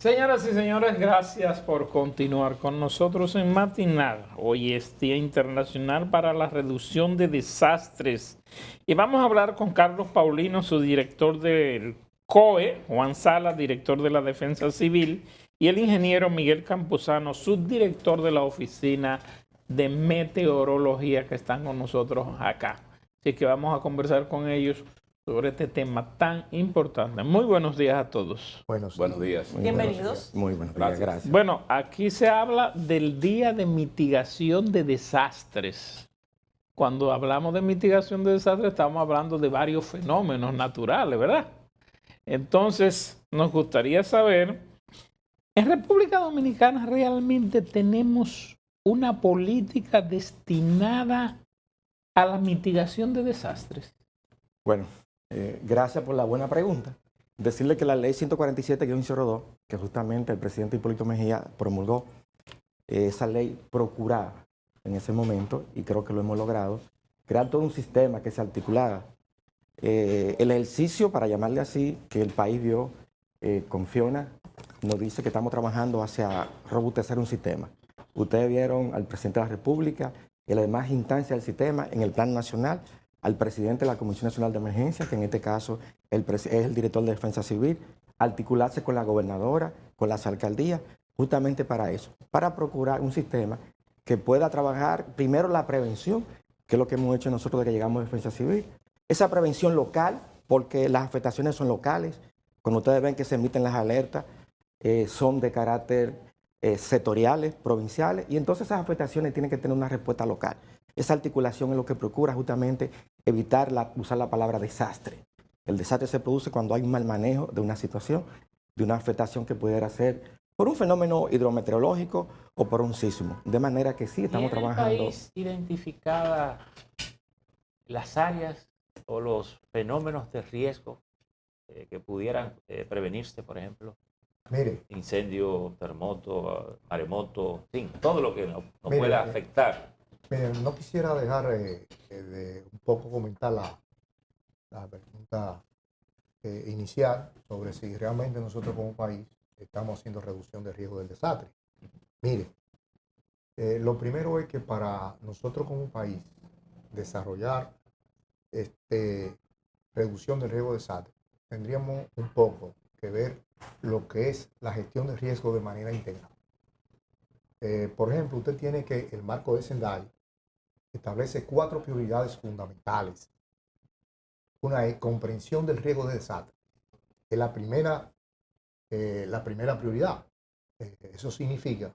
Señoras y señores, gracias por continuar con nosotros en Matinal. Hoy es Día Internacional para la Reducción de Desastres. Y vamos a hablar con Carlos Paulino, su director del COE, Juan Sala, director de la Defensa Civil, y el ingeniero Miguel Campuzano, subdirector de la Oficina de Meteorología, que están con nosotros acá. Así que vamos a conversar con ellos sobre este tema tan importante. Muy buenos días a todos. Buenos días. Bienvenidos. Muy buenos días, gracias. Bueno, aquí se habla del Día de Mitigación de Desastres. Cuando hablamos de mitigación de desastres, estamos hablando de varios fenómenos naturales, ¿verdad? Entonces, nos gustaría saber, ¿en República Dominicana realmente tenemos una política destinada a la mitigación de desastres? Bueno, gracias por la buena pregunta. Decirle que la ley 147-02, que justamente el presidente Hipólito Mejía promulgó, esa ley procuraba en ese momento, y creo que lo hemos logrado, crear todo un sistema que se articulara. El ejercicio, para llamarle así, que el país vio con Fiona, nos dice que estamos trabajando hacia robustecer un sistema. Ustedes vieron al presidente de la República y las demás instancias del sistema en el plan nacional, al presidente de la Comisión Nacional de Emergencia, que en este caso es el director de Defensa Civil, articularse con la gobernadora, con las alcaldías, justamente para eso, para procurar un sistema que pueda trabajar primero la prevención, que es lo que hemos hecho nosotros desde que llegamos a Defensa Civil, esa prevención local, porque las afectaciones son locales. Cuando ustedes ven que se emiten las alertas, son de carácter sectoriales, provinciales, y entonces esas afectaciones tienen que tener una respuesta local. Esa articulación es lo que procura justamente evitar usar la palabra desastre. El desastre se produce cuando hay un mal manejo de una situación, de una afectación que pudiera ser por un fenómeno hidrometeorológico o por un sismo. De manera que sí, estamos trabajando. ¿Tiene el país identificadas las áreas o los fenómenos de riesgo que pudieran prevenirse, por ejemplo? Mire, Incendio, terremoto, maremoto, en fin, todo lo que nos Mire, pueda afectar. mire, no quisiera dejar de un poco comentar la pregunta inicial sobre si realmente nosotros como país estamos haciendo reducción de riesgo del desastre. Mire, lo primero es que para nosotros como país desarrollar reducción del riesgo de desastre, tendríamos un poco que ver lo que es la gestión de riesgo de manera integral. Por ejemplo, usted tiene que el marco de Sendai establece 4 prioridades fundamentales. Una es comprensión del riesgo de desastre. Es la primera prioridad. Eso significa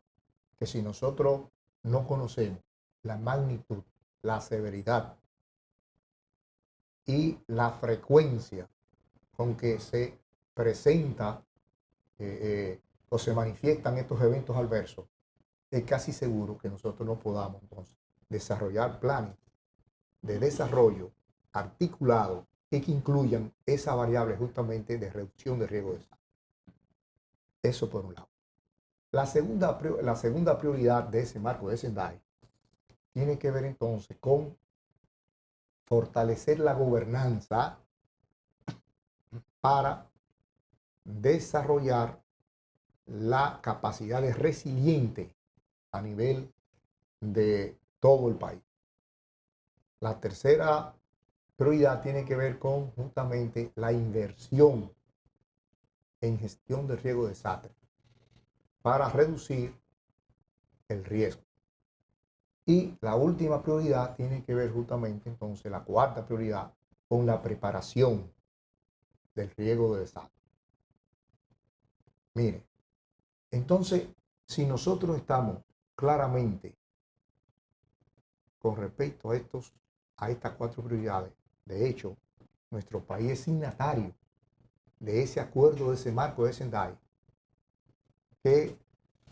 que si nosotros no conocemos la magnitud, la severidad y la frecuencia con que se presenta o se manifiestan estos eventos adversos, es casi seguro que nosotros no podamos entonces desarrollar planes de desarrollo articulados y que incluyan esa variable justamente de reducción de riesgo de desastre. Eso por un lado. La segunda prioridad de ese marco de Sendai tiene que ver entonces con fortalecer la gobernanza para desarrollar la capacidad de resiliente a nivel de todo el país. La tercera prioridad tiene que ver con justamente la inversión en gestión de riesgo de desastre para reducir el riesgo. Y la última prioridad tiene que ver justamente entonces, la cuarta prioridad, con la preparación del riesgo de desastre. Mire, entonces, si nosotros estamos claramente con respecto a estas 4 prioridades, de hecho, nuestro país es signatario de ese acuerdo, de ese marco de Sendai, que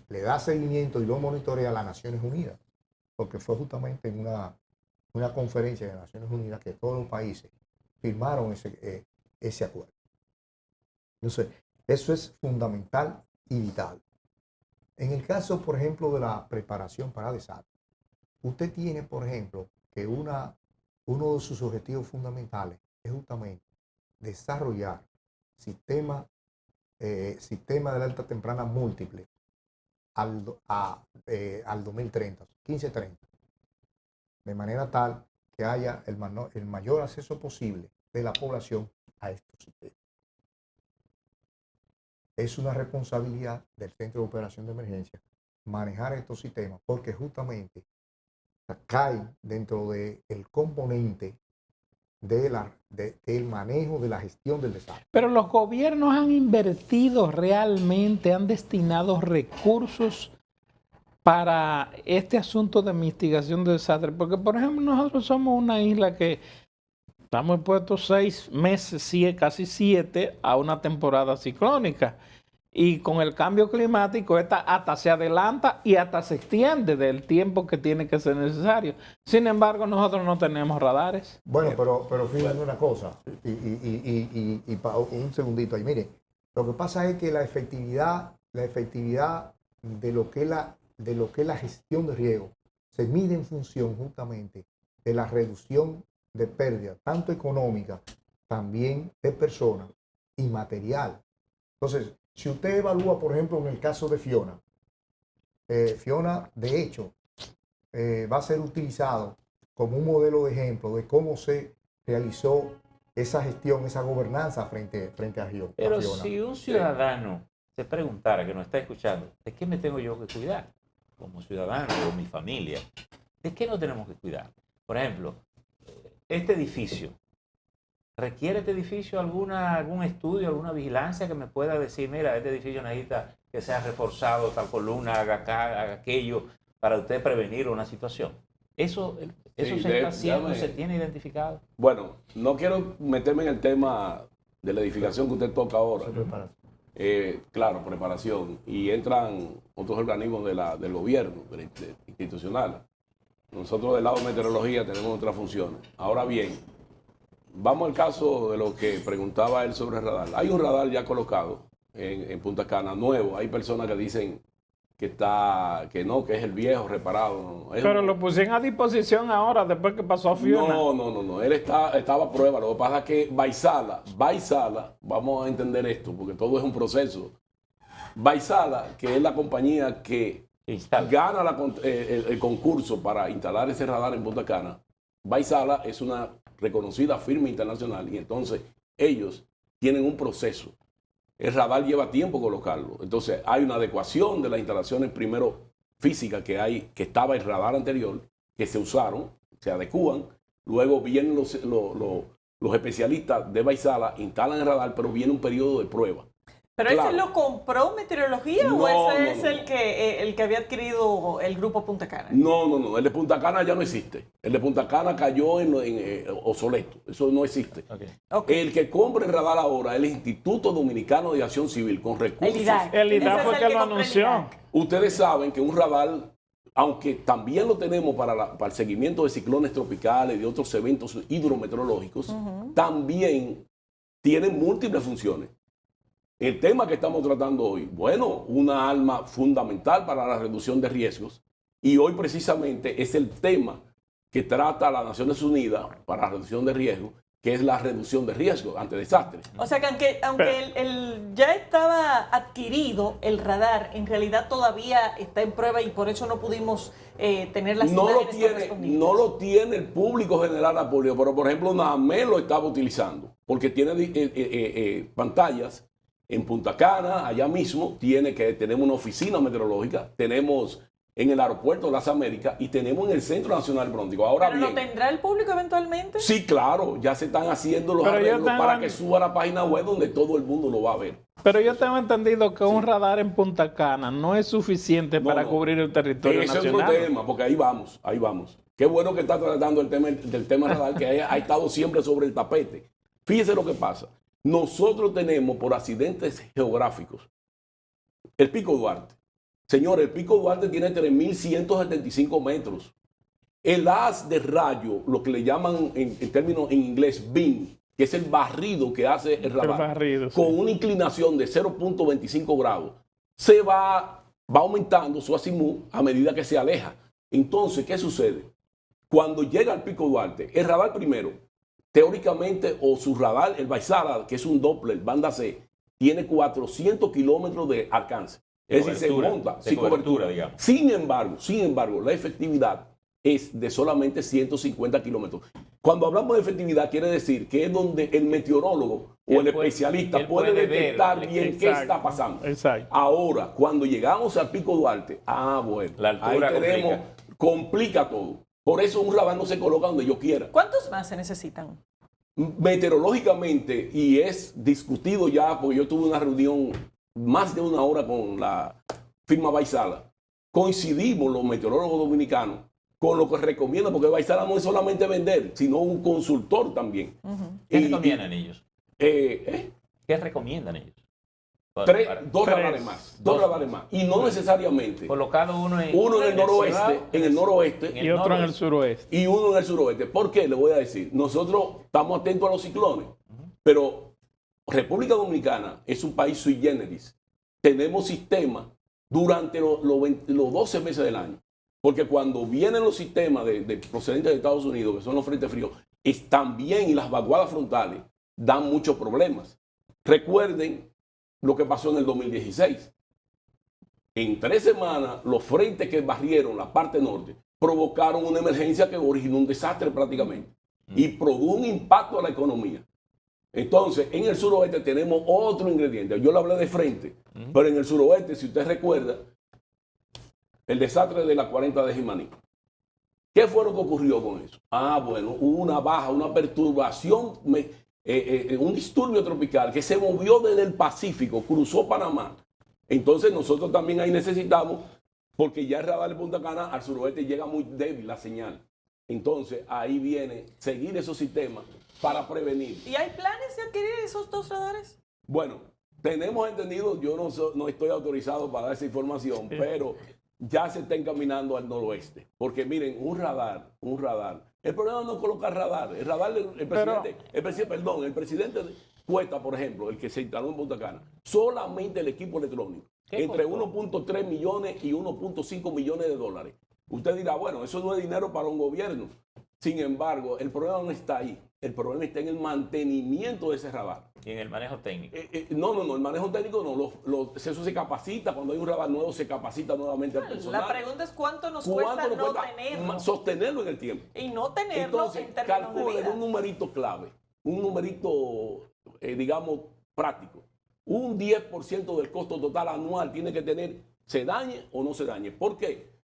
le da seguimiento y lo monitorea a las Naciones Unidas, porque fue justamente en una conferencia de Naciones Unidas que todos los países firmaron ese acuerdo. Entonces, eso es fundamental y vital. En el caso, por ejemplo, de la preparación para desastres, usted tiene, por ejemplo, que uno de sus objetivos fundamentales es justamente desarrollar sistemas sistema de alerta temprana múltiple al 2030, 1530, de manera tal que haya el mayor acceso posible de la población a estos sistemas. Es una responsabilidad del Centro de Operación de Emergencia manejar estos sistemas porque justamente caen dentro del componente del manejo de la gestión del desastre. Pero los gobiernos han invertido realmente, han destinado recursos para este asunto de mitigación de desastres. Porque, por ejemplo, nosotros somos una isla que estamos expuestos 6 meses, casi 7, a una temporada ciclónica. Y con el cambio climático, esta hasta se adelanta y hasta se extiende del tiempo que tiene que ser necesario. Sin embargo, nosotros no tenemos radares. Bueno, pero fíjate una cosa, un segundito ahí. Mire, lo que pasa es que la efectividad de lo que es la gestión de riesgo se mide en función justamente de la reducción de pérdidas, tanto económica, también de personas y material. Entonces, si usted evalúa, por ejemplo, en el caso de Fiona, Fiona, de hecho, va a ser utilizado como un modelo de ejemplo de cómo se realizó esa gestión, esa gobernanza frente a Fiona. Pero si un ciudadano se preguntara, que nos está escuchando, ¿de qué me tengo yo que cuidar? Como ciudadano o mi familia, ¿de qué no tenemos que cuidar? Por ejemplo, este edificio. ¿Requiere este edificio algún estudio, alguna vigilancia que me pueda decir, mira, este edificio necesita que sea reforzado, tal columna, haga acá, haga aquello, para usted prevenir una situación? Eso Sí, se está haciendo, se tiene identificado. Bueno, no quiero meterme en el tema de la edificación que usted toca ahora. Claro, preparación. Y entran otros organismos del gobierno, institucional. Nosotros del lado de meteorología tenemos otras funciones. Ahora bien, vamos al caso de lo que preguntaba él sobre el radar. Hay un radar ya colocado en Punta Cana, nuevo. Hay personas que dicen que es el viejo reparado. No. Pero lo pusieron a disposición ahora, después que pasó a Fiona. No. Él estaba a prueba. Lo que pasa es que Baisala, vamos a entender esto, porque todo es un proceso. Baisala, que es la compañía que gana el concurso para instalar ese radar en Punta Cana, Baisala es una reconocida firma internacional y entonces ellos tienen un proceso. El radar lleva tiempo colocarlo. Entonces hay una adecuación de las instalaciones primero físicas que estaba el radar anterior, que se usaron, se adecúan. Luego vienen los especialistas de Baisala, instalan el radar, pero viene un periodo de prueba. ¿Pero Claro. ese lo compró Meteorología No, o ese es no. el que había adquirido el grupo Punta Cana? No. El de Punta Cana ya no existe. El de Punta Cana cayó en obsoleto. Eso no existe. Ok. El que compra el radar ahora es el Instituto Dominicano de Acción Civil con recursos. El IDAC. El IDAC Ese fue es que el lo compra el anunció. IDAC. Ustedes saben que un radar, aunque también lo tenemos para el seguimiento de ciclones tropicales y de otros eventos hidrometeorológicos, también tiene múltiples funciones. El tema que estamos tratando hoy, bueno, una arma fundamental para la reducción de riesgos, y hoy precisamente es el tema que trata las Naciones Unidas para la reducción de riesgos, que es la reducción de riesgos ante desastres. O sea que aunque ya estaba adquirido el radar, en realidad todavía está en prueba y por eso no pudimos tener las imágenes correspondientes. No lo tiene el público general apoyo, pero por ejemplo NAME lo estaba utilizando, porque tiene pantallas en Punta Cana, allá mismo, tenemos una oficina meteorológica, tenemos en el aeropuerto de las Américas y tenemos en el Centro Nacional Pronóstico. Ahora ¿Pero bien, lo tendrá el público eventualmente? sí, claro, ya se están haciendo los Pero yo arreglos tengo- para que suba a la página web donde todo el mundo lo va a ver. Pero yo tengo entendido que un radar en Punta Cana no es suficiente No, para no. cubrir el territorio Ese es nacional. otro tema, porque ahí vamos. Qué bueno que está tratando del tema radar, que ha estado siempre sobre el tapete. Fíjese lo que pasa. Nosotros tenemos por accidentes geográficos el Pico Duarte. Señor, el Pico Duarte tiene 3.175 metros. El haz de rayo, lo que le llaman en términos en inglés beam, que es el barrido que hace el radar, barrido, sí. con una inclinación de 0.25 grados, se va aumentando su azimut a medida que se aleja. Entonces, ¿qué sucede? Cuando llega al Pico Duarte, el radar primero, teóricamente, o su radar, el Baisala, que es un Doppler, banda C, tiene 400 kilómetros de alcance. Es decir, se monta sin cobertura, digamos. Sin embargo, la efectividad es de solamente 150 kilómetros. Cuando hablamos de efectividad, quiere decir que es donde el meteorólogo o el especialista puede detectar bien qué está pasando. Exacto. Ahora, cuando llegamos al Pico Duarte, bueno, La altura ahí tenemos, complica todo. Por eso un radar no se coloca donde yo quiera. ¿Cuántos más se necesitan? Meteorológicamente, y es discutido ya, porque yo tuve una reunión más de una hora con la firma Baisala, coincidimos los meteorólogos dominicanos con lo que recomienda, porque Baisala no es solamente vender, sino un consultor también. ¿Qué recomiendan ellos? ¿Qué recomiendan ellos? Dos radares más. Dos radares más. Y no necesariamente. Colocado uno en el noroeste, en el noroeste. Y otro en el suroeste. Y uno en el suroeste. ¿Por qué? Le voy a decir. Nosotros estamos atentos a los ciclones, pero República Dominicana es un país sui generis. Tenemos sistemas durante los 12 meses del año. Porque cuando vienen los sistemas de procedentes de Estados Unidos, que son los frentes fríos, están bien y las vaguadas frontales dan muchos problemas. Recuerden lo que pasó en el 2016. En 3 semanas, los frentes que barrieron la parte norte provocaron una emergencia que originó un desastre prácticamente y produjo un impacto a la economía. Entonces, en el suroeste tenemos otro ingrediente. Yo le hablé de frente, pero en el suroeste, si usted recuerda, el desastre de la 40 de Jimaní. ¿Qué fue lo que ocurrió con eso? Bueno, hubo una baja, una perturbación, un disturbio tropical que se movió desde el Pacífico, cruzó Panamá. Entonces nosotros también ahí necesitamos, porque ya el radar de Punta Cana al suroeste llega muy débil la señal. Entonces ahí viene seguir esos sistemas para prevenir. ¿Y hay planes de adquirir esos 2 radares? Bueno, tenemos entendido, yo no estoy autorizado para dar esa información, pero ya se está encaminando al noroeste. Porque miren, un radar. El problema no es colocar radar. El radar, el presidente Cuesta, por ejemplo, el que se instaló en Punta Cana, solamente el equipo electrónico, entre 1.3 millones y 1.5 millones de dólares. Usted dirá, bueno, eso no es dinero para un gobierno. Sin embargo, el problema no está ahí. El problema está en el mantenimiento de ese radar. Y en el manejo técnico. No, el manejo técnico no. Eso se capacita. Cuando hay un radar nuevo, se capacita nuevamente al personal. La pregunta es cuánto nos cuesta no tenerlo. Sostenerlo en el tiempo. Y no tenerlo. Entonces, en términos de vida. un numerito clave, un numerito, digamos, práctico. Un 10% del costo total anual tiene que tener, se dañe o no se dañe. ¿Por qué?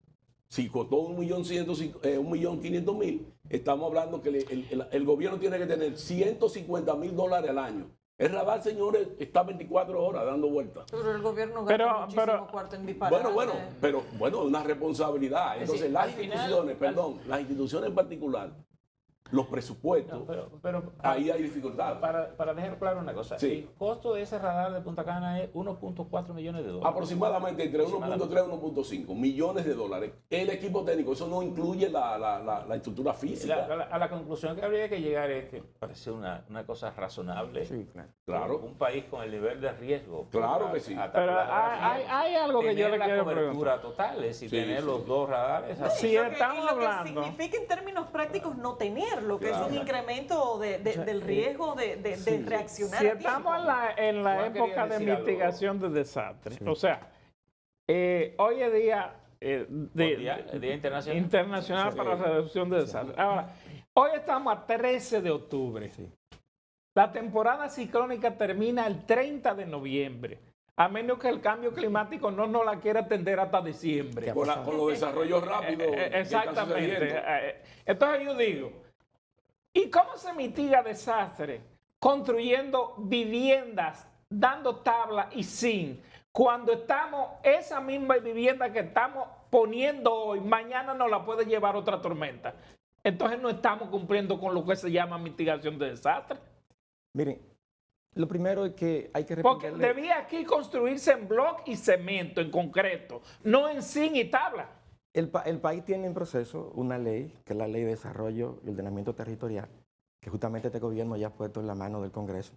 Si costó 1.500.000, estamos hablando que el gobierno tiene que tener $150,000 al año. El radar, señores, está 24 horas dando vueltas. Pero el gobierno gasta muchísimo cuarto en disparar. Bueno, es una responsabilidad. Entonces, las instituciones en particular, los presupuestos, ahí hay dificultades. Para dejar claro una cosa, el costo de ese radar de Punta Cana es 1.4 millones de dólares. Aproximadamente entre 1.3 y 1.5 millones de dólares. El equipo técnico, eso no incluye la estructura física. A la conclusión que habría que llegar es que parece una cosa razonable. Sí, claro. Un país con el nivel de riesgo. Claro que sí. Pero hay algo que yo le quiero preguntar. Cobertura total, es decir, tener los 2 radares. Si estamos hablando. Lo que significa en términos prácticos no tenerlo, que es un incremento del riesgo de reaccionar. Si estamos en la época de mitigación de desastres, o sea, hoy es día, Día internacional para la reducción de desastres. Ahora, hoy estamos a 13 de octubre. La temporada ciclónica termina el 30 de noviembre. A menos que el cambio climático no nos la quiera atender hasta diciembre. Con los desarrollos rápidos. Exactamente. Entonces yo digo, ¿y cómo se mitiga desastre? Construyendo viviendas, dando tabla y zinc. Cuando esa misma vivienda que estamos poniendo hoy, mañana nos la puede llevar otra tormenta. Entonces no estamos cumpliendo con lo que se llama mitigación de desastre. Miren, lo primero es que hay que Porque responderle... debía aquí construirse en bloque y cemento en concreto, no en zinc y tabla. El país tiene en proceso una ley, que es la Ley de Desarrollo y Ordenamiento Territorial, que justamente este gobierno ya ha puesto en la mano del Congreso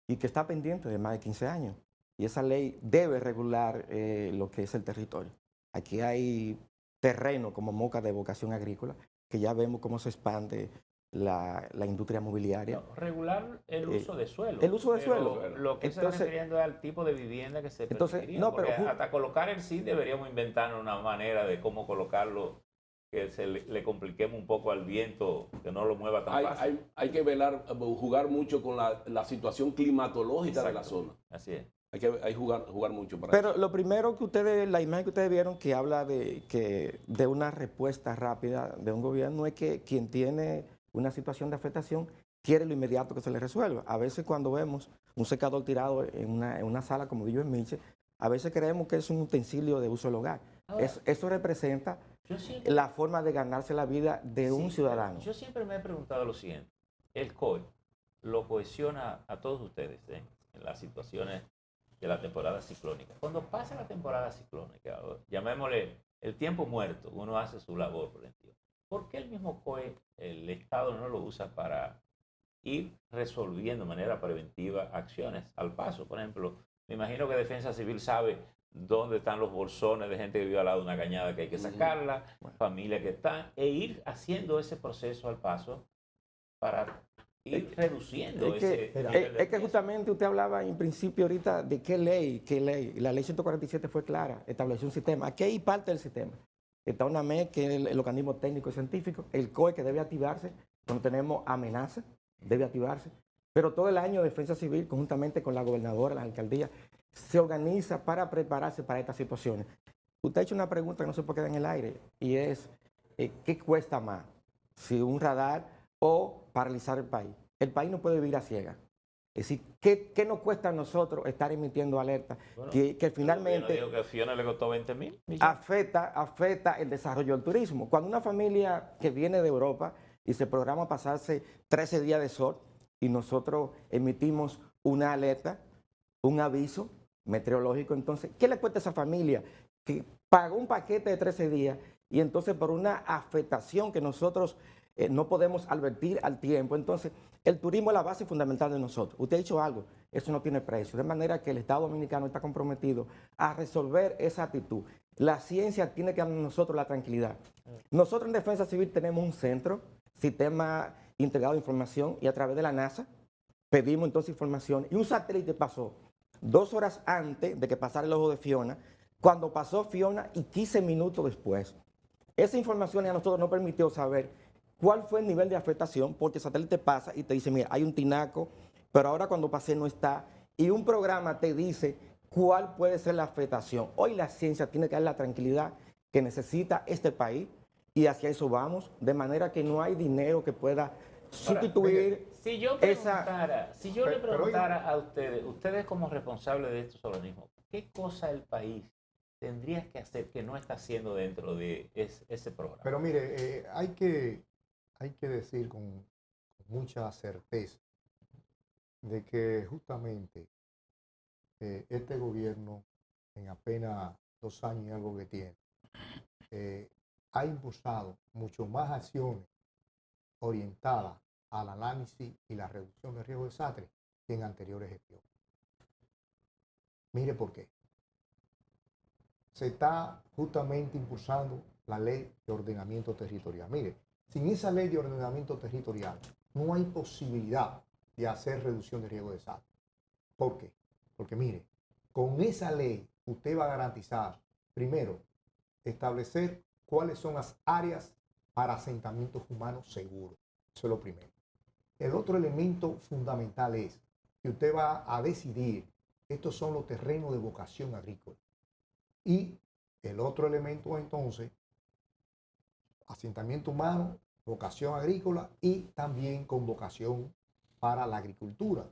y que está pendiente de más de 15 años. Y esa ley debe regular lo que es el territorio. Aquí hay terreno como Moca de vocación agrícola, que ya vemos cómo se expande la industria mobiliaria. No, regular el uso de suelo. El uso de Pero suelo. lo que se está refiriendo es al tipo de vivienda que se Entonces, permitiría, no, pero porque hasta colocar el zinc deberíamos inventar una manera de cómo colocarlo que le compliquemos un poco al viento, que no lo mueva tan fácil. Hay que velar, jugar mucho con la situación climatológica de la Exacto. zona. Así es. Hay que jugar mucho para Pero eso. lo primero que ustedes, la imagen que ustedes vieron que habla de una respuesta rápida de un gobierno es que quien tiene una situación de afectación quiere lo inmediato que se le resuelva. A veces cuando vemos un secador tirado en una sala como dijo en Miche, a veces creemos que es un utensilio de uso del hogar. Ahora, Eso representa Yo siempre, la forma de ganarse la vida de un ciudadano. Yo siempre me he preguntado lo siguiente. El COE lo cohesiona a todos ustedes en las situaciones de la temporada ciclónica. Cuando pasa la temporada ciclónica, llamémosle el tiempo muerto, uno hace su labor preventiva. ¿Por qué el mismo COE, el Estado no lo usa para ir resolviendo de manera preventiva acciones al paso? Por ejemplo, me imagino que Defensa Civil sabe dónde están los bolsones de gente que vive al lado de una cañada que hay que sacarla, familias que están, e ir haciendo ese proceso al paso para ir reduciendo ese nivel de Es que riesgo. justamente usted hablaba en principio ahorita de qué ley. La ley 147 fue clara, estableció un sistema. Aquí hay parte del sistema. Está una MEC, que es el organismo técnico y científico, el COE, que debe activarse cuando tenemos amenazas, debe activarse. Pero todo el año Defensa Civil, conjuntamente con la gobernadora, las alcaldías, se organiza para prepararse para estas situaciones. Usted ha hecho una pregunta que no se puede quedar en el aire, y es, ¿qué cuesta más? Si un radar o paralizar el país. El país no puede vivir a ciegas. Es decir, ¿qué nos cuesta a nosotros estar emitiendo alertas? Bueno, que finalmente digo que a Fiona le costó 20.000 millones. afecta el desarrollo del turismo. Cuando una familia que viene de Europa y se programa pasarse 13 días de sol y nosotros emitimos una alerta, un aviso meteorológico, entonces, ¿qué le cuesta a esa familia que pagó un paquete de 13 días y entonces por una afectación que nosotros no podemos advertir al tiempo? Entonces, el turismo es la base fundamental de nosotros. Usted ha dicho algo, eso no tiene precio, de manera que el Estado Dominicano está comprometido a resolver esa actitud. La ciencia tiene que darnos a nosotros la tranquilidad. Nosotros en Defensa Civil tenemos un centro, Sistema Integrado de Información, y a través de la NASA pedimos entonces información, y un satélite pasó 2 horas antes de que pasara el ojo de Fiona, cuando pasó Fiona y 15 minutos después. Esa información a nosotros nos permitió saber cuál fue el nivel de afectación, porque el satélite pasa y te dice, mira, hay un tinaco, pero ahora cuando pasé no está, y un programa te dice cuál puede ser la afectación. Hoy la ciencia tiene que dar la tranquilidad que necesita este país, y hacia eso vamos, de manera que no hay dinero que pueda sustituir Si yo le preguntara a ustedes como responsables de estos organismos, ¿qué cosa el país tendría que hacer que no está haciendo dentro de ese programa? Pero mire, hay que decir con mucha certeza de que justamente este gobierno, en apenas 2 años y algo que tiene, ha impulsado mucho más acciones orientadas al análisis y la reducción de riesgo de desastre que en anteriores gestiones. Mire por qué. Se está justamente impulsando la ley de ordenamiento territorial. Mire, sin esa ley de ordenamiento territorial no hay posibilidad de hacer reducción de riesgo de desastre. ¿Por qué? Porque mire, con esa ley usted va a garantizar, primero, establecer cuáles son las áreas para asentamientos humanos seguros. Eso es lo primero. El otro elemento fundamental es que usted va a decidir, estos son los terrenos de vocación agrícola. Y el otro elemento entonces, asentamiento humano, vocación agrícola y también con vocación para la agricultura.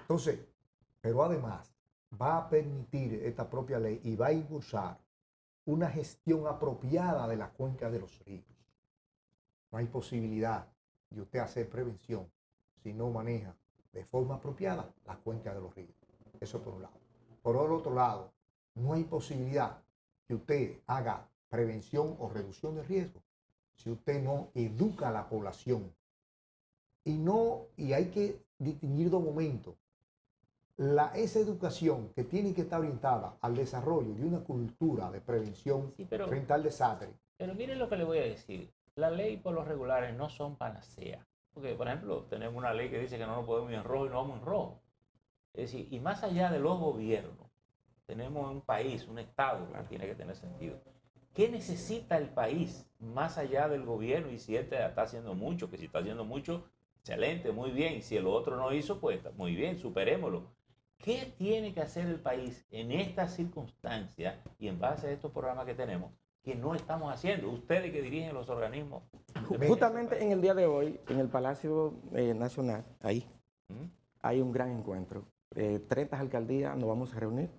Entonces, pero además va a permitir esta propia ley y va a impulsar una gestión apropiada de la cuenca de los ríos. No hay posibilidad de usted hacer prevención si no maneja de forma apropiada la cuenca de los ríos. Eso por un lado. Por el otro lado, no hay posibilidad que usted haga prevención o reducción de riesgo si usted no educa a la población. Y hay que distinguir 2 momentos. Esa educación que tiene que estar orientada al desarrollo de una cultura de prevención frente al desastre. Pero miren lo que le voy a decir. las leyes por los regulares no son panacea. Porque, por ejemplo, tenemos una ley que dice que no nos podemos ir en rojo y no vamos en rojo. Es decir, y más allá de los gobiernos, tenemos un país, un Estado que tiene que tener sentido. ¿Qué necesita el país más allá del gobierno? Y si este está haciendo mucho, que si está haciendo mucho, excelente, muy bien. Y si el otro no hizo, pues muy bien, superémoslo. ¿Qué tiene que hacer el país en estas circunstancias y en base a estos programas que tenemos que no estamos haciendo? Ustedes que dirigen los organismos. Justamente en el día de hoy, en el Palacio Nacional, ahí, hay un gran encuentro. 30 alcaldías nos vamos a reunir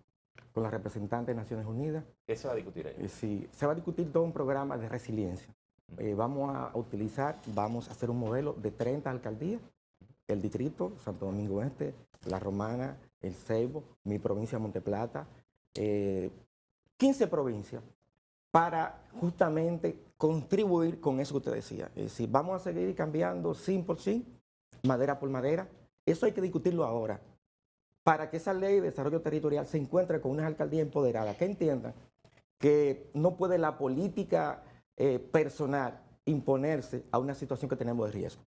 con las representantes de Naciones Unidas. ¿Qué se va a discutir ahí? Sí, se va a discutir todo un programa de resiliencia. Vamos a hacer un modelo de 30 alcaldías, el distrito, Santo Domingo Este, La Romana, El Ceibo, mi provincia Monte Plata, 15 provincias, para justamente contribuir con eso que usted decía. Es decir, vamos a seguir cambiando 100%, madera por madera. Eso hay que discutirlo ahora, para que esa ley de desarrollo territorial se encuentre con unas alcaldías empoderadas, que entiendan que no puede la política personal imponerse a una situación que tenemos de riesgo.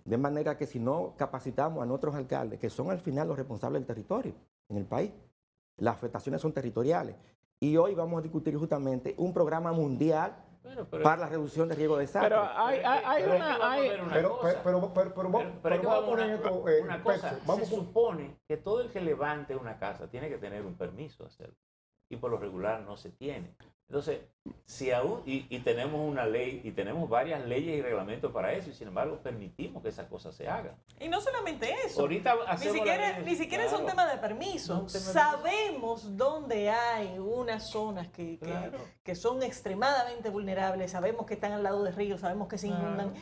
De manera que si no capacitamos a nuestros alcaldes, que son al final los responsables del territorio en el país, las afectaciones son territoriales. Y hoy vamos a discutir justamente un programa mundial para la reducción de riesgo de desastre. Pero una cosa, se supone que todo el que levante una casa tiene que tener un permiso de hacerlo. Y por lo regular no se tiene. Entonces, si aún, y tenemos una ley, y tenemos varias leyes y reglamentos para eso, y sin embargo permitimos que esa cosa se haga. Y no solamente eso. Ahorita ni siquiera es un tema de permiso. Sabemos dónde hay unas zonas que son extremadamente vulnerables, sabemos que están al lado de ríos, sabemos que se inundan.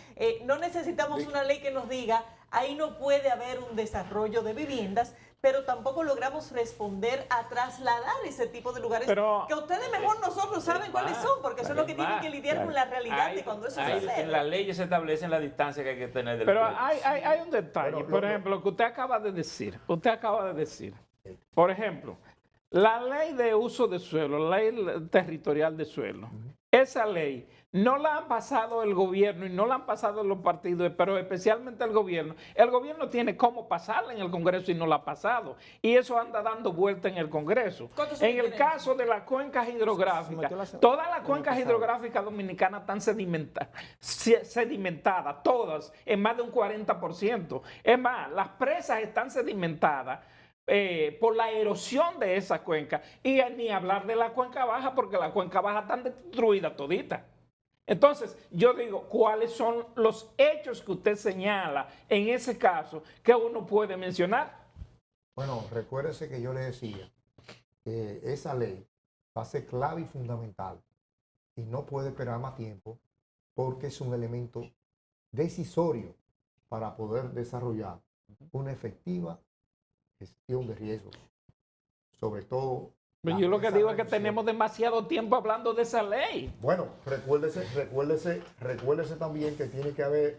No necesitamos una ley que nos diga, ahí no puede haber un desarrollo de viviendas, pero tampoco logramos responder a trasladar ese tipo de lugares que ustedes mejor nosotros saben cuáles son, porque son los que tienen que lidiar con la realidad de cuando eso sucede. En las leyes se establecen la distancia que hay que tener del Pero pueblo. hay un detalle, por ejemplo, que usted acaba de decir. Por ejemplo, la ley de uso de suelo, la ley territorial de suelo, esa ley no la han pasado el gobierno y no la han pasado los partidos, pero especialmente el gobierno. El gobierno tiene cómo pasarla en el Congreso y no la ha pasado. Y eso anda dando vuelta en el Congreso. En el caso de las cuencas hidrográficas, todas las cuencas hidrográficas dominicanas están sedimentadas, todas, en más de un 40%. Es más, las presas están sedimentadas por la erosión de esa cuenca. Y ni hablar de la cuenca baja, porque la cuenca baja está destruida todita. Entonces, yo digo, ¿cuáles son los hechos que usted señala en ese caso que uno puede mencionar? Bueno, recuérdese que yo le decía que esa ley va a ser clave y fundamental y no puede esperar más tiempo porque es un elemento decisorio para poder desarrollar una efectiva gestión de riesgos, sobre todo. Yo lo que digo es que tenemos demasiado tiempo hablando de esa ley. Bueno, recuérdese también que tiene que haber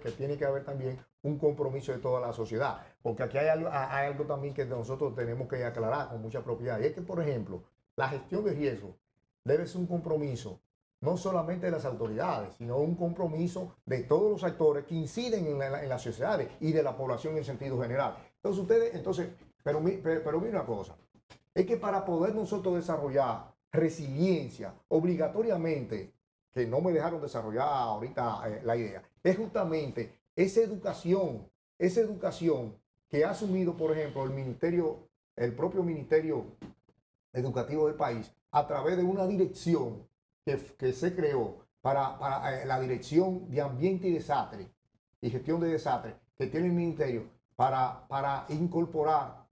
también un compromiso de toda la sociedad, porque aquí hay algo también que nosotros tenemos que aclarar con mucha propiedad, y es que, por ejemplo, la gestión de riesgo debe ser un compromiso no solamente de las autoridades, sino un compromiso de todos los actores que inciden en las sociedades y de la población en sentido general. Pero mire una cosa. Es que para poder nosotros desarrollar resiliencia, obligatoriamente, que no me dejaron desarrollar ahorita la idea, es justamente esa educación que ha asumido, por ejemplo, el propio Ministerio Educativo del país, a través de una dirección que se creó para la Dirección de Ambiente y Desastre y Gestión de Desastres, que tiene el Ministerio para incorporar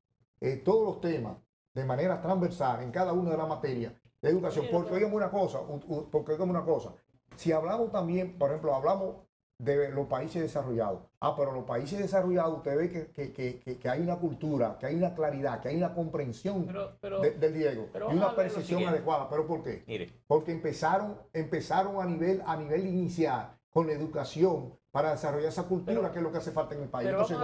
todos los temas de manera transversal en cada una de las materias de educación. Porque oigamos una cosa, si hablamos también, por ejemplo, hablamos de los países desarrollados. Pero los países desarrollados, usted ve que hay una cultura, que hay una claridad, que hay una comprensión del riesgo y una percepción adecuada. ¿Pero por qué? Mire. Porque empezaron a nivel inicial con la educación para desarrollar esa cultura, que es lo que hace falta en el país. Entonces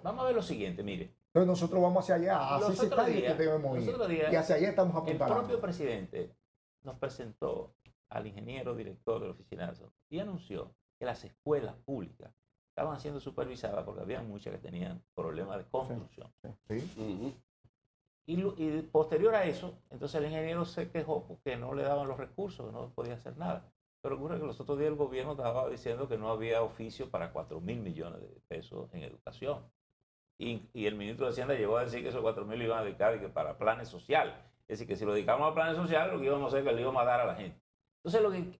vamos a ver lo siguiente, mire. Entonces nosotros vamos hacia allá, hacia ese estadio que debemos ir. Y hacia allá estamos apuntando. El propio presidente nos presentó al ingeniero director de la Oficina de Salud y anunció que las escuelas públicas estaban siendo supervisadas porque había muchas que tenían problemas de construcción. Sí. Ujú. Y posterior a eso, entonces el ingeniero se quejó porque no le daban los recursos, que no podía hacer nada. Pero ocurre que los otros días el gobierno estaba diciendo que no había oficio para 4.000 millones de pesos en educación. Y el ministro de Hacienda llegó a decir que esos 4.000 iban a dedicar y que para planes sociales. Es decir, que si lo dedicamos a planes sociales, lo que íbamos a hacer es que le íbamos a dar a la gente. Entonces,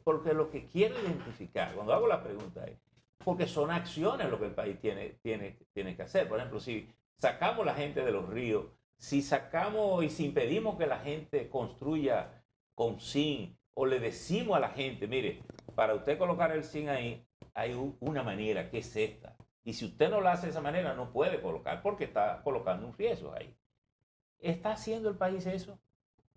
porque lo que quiero identificar, cuando hago la pregunta es, porque son acciones lo que el país tiene que hacer. Por ejemplo, si sacamos la gente de los ríos, si sacamos y si impedimos que la gente construya con zinc, o le decimos a la gente, mire, para usted colocar el zinc ahí, hay una manera, que es esta. Y si usted no lo hace de esa manera, no puede colocar, porque está colocando un riesgo ahí. ¿Está haciendo el país eso?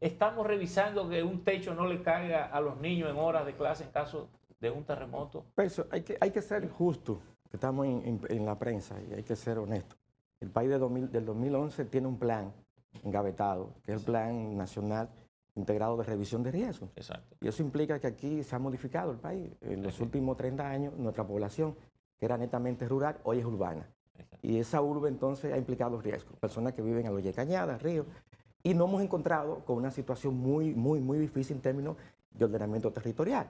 ¿Estamos revisando que un techo no le caiga a los niños en horas de clase en caso de un terremoto? Pero hay que ser justo, que estamos en la prensa y hay que ser honesto. El país del 2011 tiene un plan engavetado, que es el Plan Nacional Integrado de Revisión de Riesgos. Exacto. Y eso implica que aquí se ha modificado el país. En los últimos 30 años, nuestra población, que era netamente rural, hoy es urbana. Y esa urbe entonces ha implicado riesgos. Personas que viven a los de Cañada, ríos. Y nos hemos encontrado con una situación muy difícil en términos de ordenamiento territorial.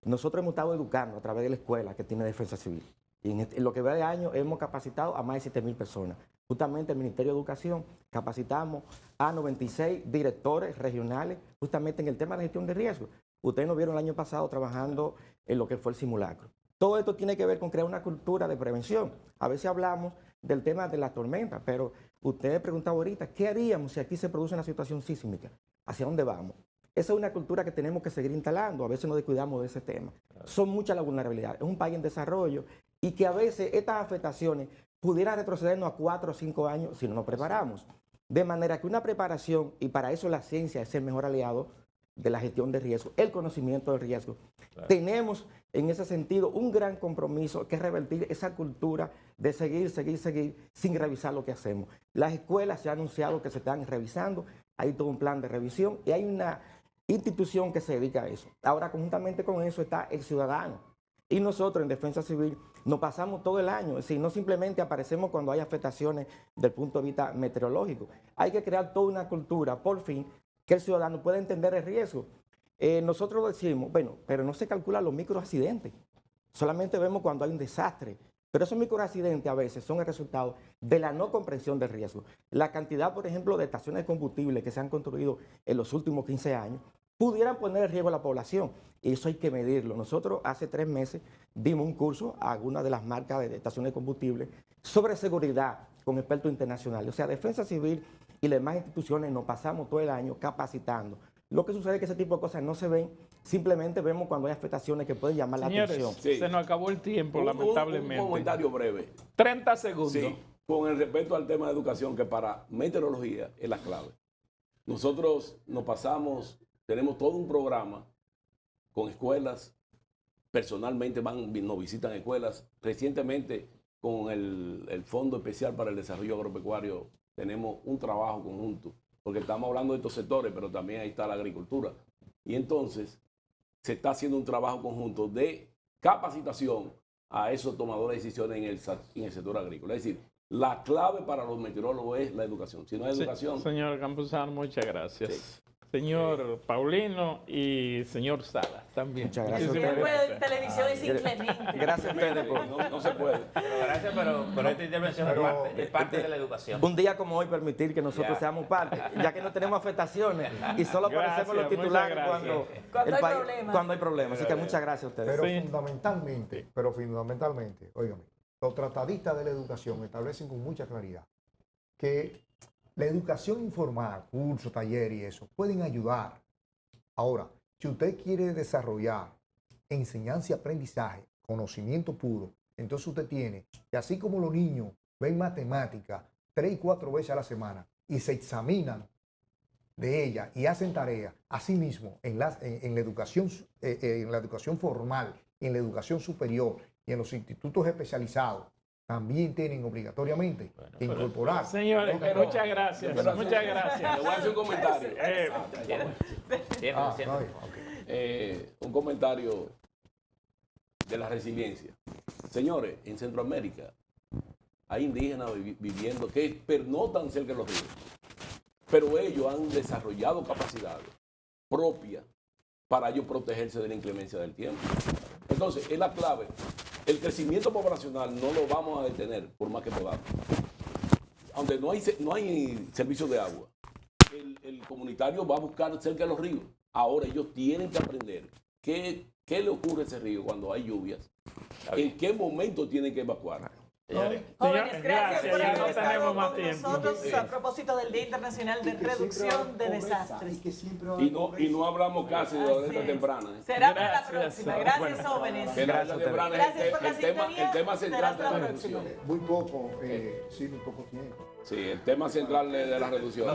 Nosotros hemos estado educando a través de la escuela que tiene defensa civil. Y en lo que va de año hemos capacitado a más de 7.000 personas. Justamente el Ministerio de Educación capacitamos a 96 directores regionales justamente en el tema de gestión de riesgos. Ustedes nos vieron el año pasado trabajando en lo que fue el simulacro. Todo esto tiene que ver con crear una cultura de prevención. A veces hablamos del tema de la tormenta, pero usted preguntaba ahorita, ¿qué haríamos si aquí se produce una situación sísmica? ¿Hacia dónde vamos? Esa es una cultura que tenemos que seguir instalando. A veces nos descuidamos de ese tema. Son muchas las vulnerabilidades. Es un país en desarrollo y que a veces estas afectaciones pudieran retrocedernos a 4 o 5 años si no nos preparamos. De manera que una preparación, y para eso la ciencia es el mejor aliado de la gestión de riesgo, el conocimiento del riesgo. Claro. Tenemos en ese sentido un gran compromiso que es revertir esa cultura de seguir sin revisar lo que hacemos. Las escuelas se ha anunciado que se están revisando, hay todo un plan de revisión y hay una institución que se dedica a eso. Ahora, conjuntamente con eso está el ciudadano. Y nosotros en Defensa Civil nos pasamos todo el año, es decir, no simplemente aparecemos cuando hay afectaciones del punto de vista meteorológico. Hay que crear toda una cultura, por fin, que el ciudadano pueda entender el riesgo. Nosotros decimos, bueno, pero no se calculan los microaccidentes. Solamente vemos cuando hay un desastre. Pero esos microaccidentes a veces son el resultado de la no comprensión del riesgo. La cantidad, por ejemplo, de estaciones de combustible que se han construido en los últimos 15 años pudieran poner en riesgo a la población. Y eso hay que medirlo. Nosotros hace 3 meses dimos un curso a algunas de las marcas de estaciones de combustible sobre seguridad con expertos internacionales. O sea, Defensa Civil y las demás instituciones nos pasamos todo el año capacitando. Lo que sucede es que ese tipo de cosas no se ven, simplemente vemos cuando hay afectaciones que pueden llamar Señores, la atención. Sí. Se nos acabó el tiempo, lamentablemente. Un comentario breve. 30 segundos. Sí, con el respecto al tema de educación, que para meteorología es la clave. Nosotros nos pasamos, tenemos todo un programa con escuelas, personalmente nos visitan escuelas. Recientemente, con el Fondo Especial para el Desarrollo Agropecuario, tenemos un trabajo conjunto, porque estamos hablando de estos sectores, pero también ahí está la agricultura. Y entonces se está haciendo un trabajo conjunto de capacitación a esos tomadores de decisiones en el sector agrícola. Es decir, la clave para los meteorólogos es la educación. Si no hay educación... Señor Campuzano, muchas gracias. Sí. Señor Paulino y señor Salas también. Muchas gracias. El tiempo de televisión es inclemente. Gracias a ustedes. No se puede. Gracias, pero esta intervención es parte de la educación. Un día como hoy permitir que nosotros seamos parte, ya que no tenemos afectaciones y solo aparecemos los titulares cuando hay problemas. Así que muchas gracias a ustedes. Pero fundamentalmente, óigame, los tratadistas de la educación establecen con mucha claridad que la educación informal, cursos, talleres y eso, pueden ayudar. Ahora, si usted quiere desarrollar enseñanza y aprendizaje, conocimiento puro, entonces usted tiene que, así como los niños ven matemáticas 3 y 4 veces a la semana y se examinan de ella y hacen tareas, asimismo en la educación formal, en la educación superior y en los institutos especializados, también tienen obligatoriamente que incorporar. Señores, muchas gracias. Muchas gracias. Le voy a hacer un comentario. Tiene. Un comentario de la resiliencia. Señores, en Centroamérica hay indígenas viviendo que pernotan cerca de los ríos, pero ellos han desarrollado capacidades propias para ellos protegerse de la inclemencia del tiempo. Entonces, es la clave. El crecimiento poblacional no lo vamos a detener por más que podamos. Aunque no hay servicio de agua, el comunitario va a buscar cerca de los ríos. Ahora ellos tienen que aprender qué le ocurre a ese río cuando hay lluvias, en qué momento tienen que evacuar. Señores, Jóvenes, gracias por ya haber no estado tenemos más con tiempo. nosotros a propósito del Día Internacional de Reducción de Desastres. Y no hablamos casi de la Así alerta es. temprana. Será para la Gracias, próxima. bueno. Gracias, jóvenes. Que la alerta temprana es Gracias por la sintonía. el tema central Será de hasta la la reducción. próxima. Muy poco, sí, muy poco tiempo. Sí, el tema central de la reducción.